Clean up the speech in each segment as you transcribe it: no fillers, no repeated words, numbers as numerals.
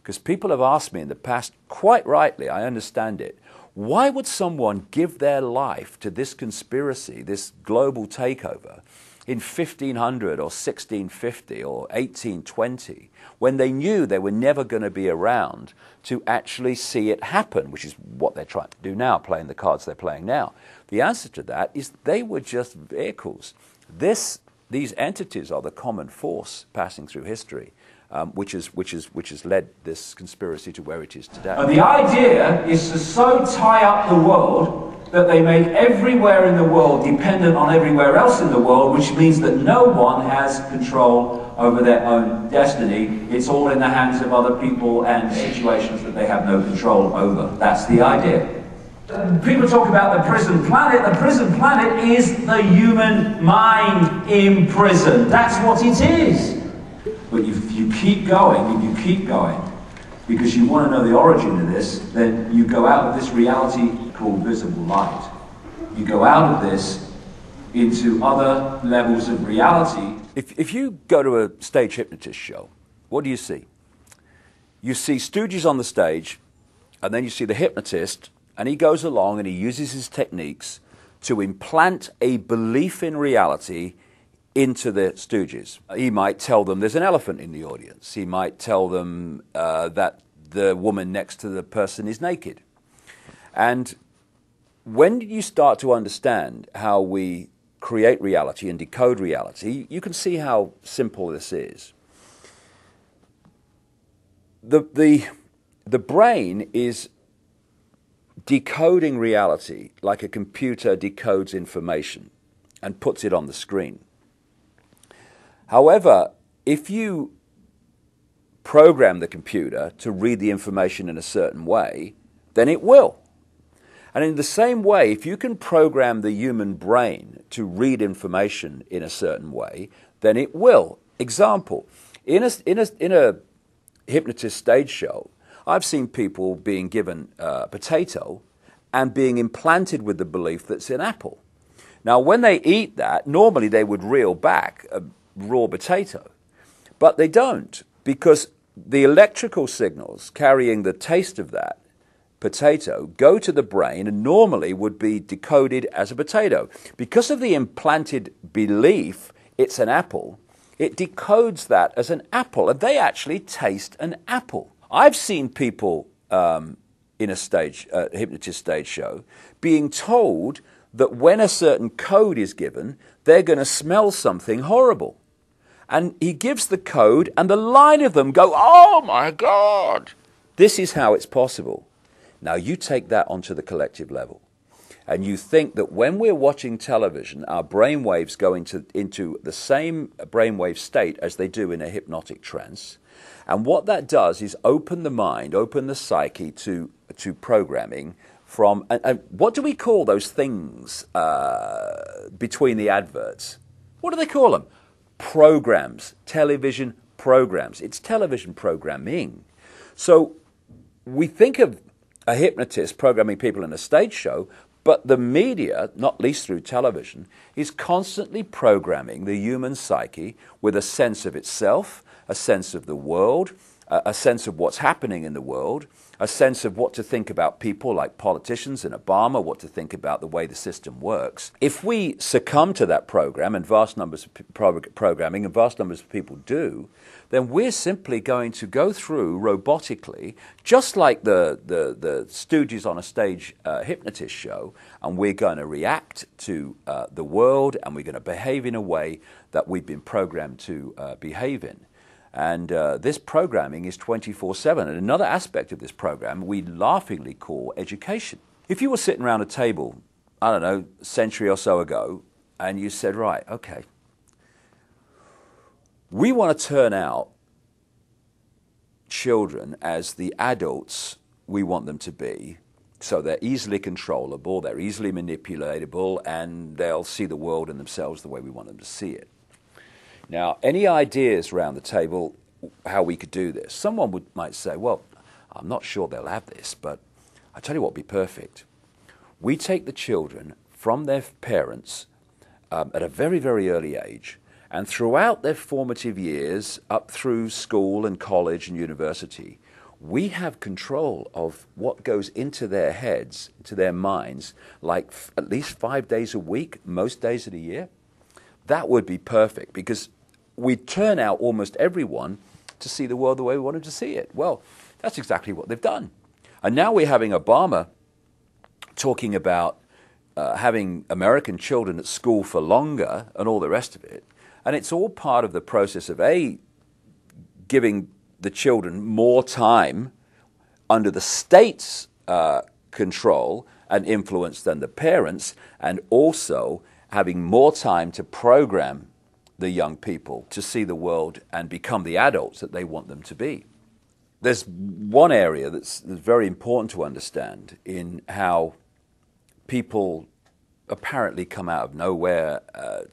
because people have asked me in the past, quite rightly, I understand it, why would someone give their life to this conspiracy, this global takeover, in 1500 or 1650 or 1820, when they knew they were never going to be around to actually see it happen, which is what they're trying to do now, playing the cards they're playing now? The answer to that is they were just vehicles. These entities are the common force passing through history, which has led this conspiracy to where it is today. And the idea is to so tie up the world that they make everywhere in the world dependent on everywhere else in the world, which means that no one has control over their own destiny. It's all in the hands of other people and situations that they have no control over. That's the idea. People talk about the prison planet. The prison planet is the human mind imprisoned. That's what it is. But if you keep going, because you want to know the origin of this, then you go out of this reality called visible light. You go out of this into other levels of reality. If you go to a stage hypnotist show, what do you see? You see stooges on the stage, and then you see the hypnotist, and he goes along and he uses his techniques to implant a belief in reality into the stooges. He might tell them there's an elephant in the audience. He might tell them that the woman next to the person is naked. And when you start to understand how we create reality and decode reality, you can see how simple this is. The brain is decoding reality like a computer decodes information and puts it on the screen. However, if you program the computer to read the information in a certain way, then it will. And in the same way, if you can program the human brain to read information in a certain way, then it will. Example, in a hypnotist stage show, I've seen people being given a potato and being implanted with the belief that it's an apple. Now, when they eat that, normally they would reel back a raw potato, but they don't, because the electrical signals carrying the taste of that potato go to the brain and normally would be decoded as a potato. Because of the implanted belief it's an apple, it decodes that as an apple, and they actually taste an apple. I've seen people in a hypnotist stage show being told that when a certain code is given, they're going to smell something horrible. And he gives the code, and the line of them go, "Oh my God!" This is how it's possible. Now you take that onto the collective level, and you think that when we're watching television, our brainwaves go into the same brainwave state as they do in a hypnotic trance. And what that does is open the mind, open the psyche to programming from, and what do we call those things between the adverts? What do they call them? Programs, television programs. It's television programming. So we think of a hypnotist programming people in a stage show, but the media, not least through television, is constantly programming the human psyche with a sense of itself, a sense of the world, a sense of what's happening in the world, a sense of what to think about people like politicians and Obama, what to think about the way the system works. If we succumb to that program, and vast numbers of programming, and vast numbers of people do, then we're simply going to go through robotically, just like the stooges on a stage hypnotist show, and we're going to react to the world, and we're going to behave in a way that we've been programmed to behave in. And this programming is 24/7. And another aspect of this program we laughingly call education. If you were sitting around a table, I don't know, a century or so ago, and you said, right, okay, we want to turn out children as the adults we want them to be, so they're easily controllable, they're easily manipulatable, and they'll see the world and themselves the way we want them to see it. Now, any ideas around the table how we could do this? Someone might say, well, I'm not sure they'll have this, but I tell you what would be perfect. We take the children from their parents at a very, very early age, and throughout their formative years, up through school and college and university, we have control of what goes into their heads, into their minds, like at least 5 days a week, most days of the year, that would be perfect, because we turn out almost everyone to see the world the way we want them to see it. Well, that's exactly what they've done. And now we're having Obama talking about having American children at school for longer and all the rest of it. And it's all part of the process of, A, giving the children more time under the state's control and influence than the parents, and also having more time to program the young people to see the world and become the adults that they want them to be. There's one area that's very important to understand in how people apparently come out of nowhere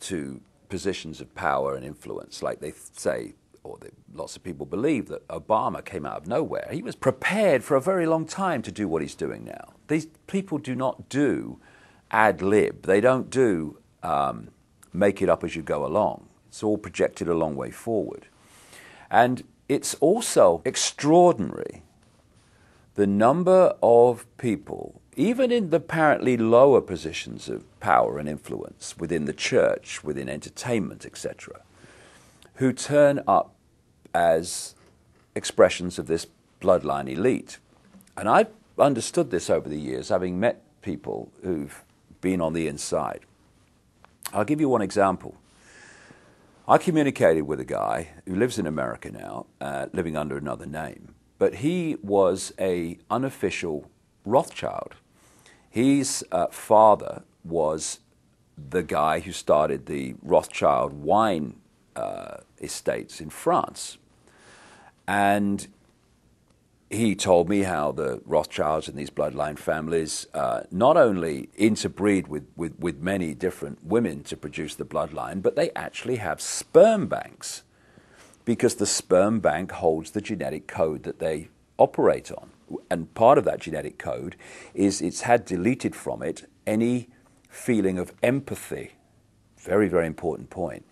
to positions of power and influence, like they say, or lots of people believe that Obama came out of nowhere. He was prepared for a very long time to do what he's doing now. These people do not do ad lib. They don't do make it up as you go along. It's all projected a long way forward. And it's also extraordinary the number of people, even in the apparently lower positions of power and influence within the church, within entertainment, etc., who turn up as expressions of this bloodline elite. And I've understood this over the years, having met people who've been on the inside. I'll give you one example. I communicated with a guy who lives in America now, living under another name, but he was an unofficial Rothschild. His father was the guy who started the Rothschild wine estates in France. And he told me how the Rothschilds and these bloodline families not only interbreed with many different women to produce the bloodline, but they actually have sperm banks, because the sperm bank holds the genetic code that they operate on. And part of that genetic code is it's had deleted from it any feeling of empathy. Very, very important point.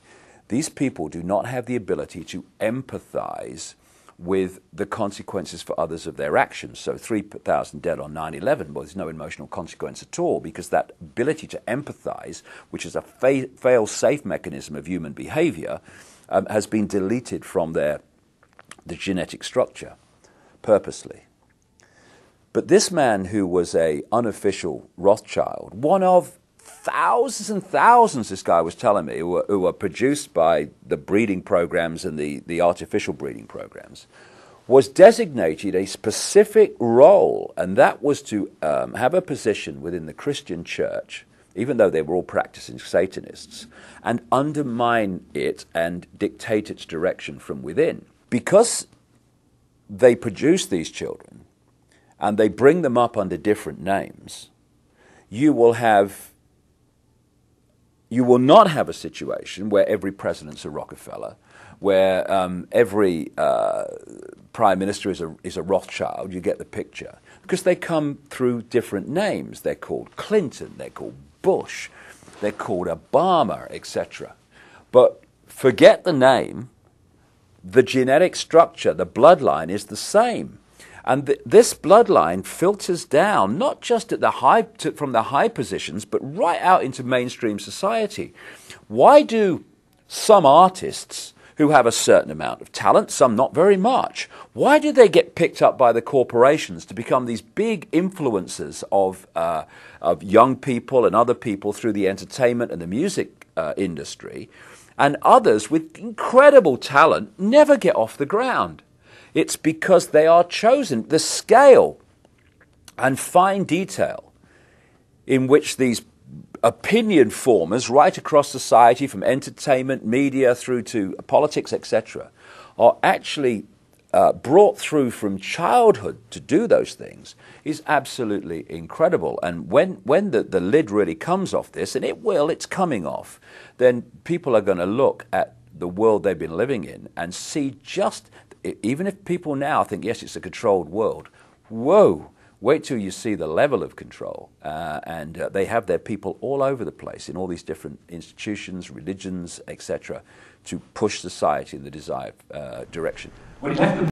These people do not have the ability to empathize with the consequences for others of their actions. So 3,000 dead on 9/11, well, there's no emotional consequence at all, because that ability to empathize, which is a fail-safe mechanism of human behavior, has been deleted from the genetic structure purposely. But this man, who was an unofficial Rothschild, one of thousands and thousands, this guy was telling me, who were produced by the breeding programs and the artificial breeding programs, was designated a specific role, and that was to have a position within the Christian church, even though they were all practicing Satanists, and undermine it and dictate its direction from within. Because they produce these children and they bring them up under different names, you will not have a situation where every president's a Rockefeller, where every prime minister is a Rothschild. You get the picture. Because they come through different names. They're called Clinton, they're called Bush, they're called Obama, etc. But forget the name, the genetic structure, the bloodline is the same. And this bloodline filters down, not just at from the high positions, but right out into mainstream society. Why do some artists who have a certain amount of talent, some not very much, why do they get picked up by the corporations to become these big influencers of young people and other people through the entertainment and the music industry, and others with incredible talent never get off the ground? It's because they are chosen. The scale and fine detail in which these opinion formers right across society, from entertainment, media, through to politics, etc., are actually brought through from childhood to do those things is absolutely incredible. And when the lid really comes off this, and it's coming off, then people are going to look at the world they've been living in and see just... Even if people now think, yes, it's a controlled world, whoa, wait till you see the level of control. And they have their people all over the place in all these different institutions, religions, etc., to push society in the desired direction. When he left the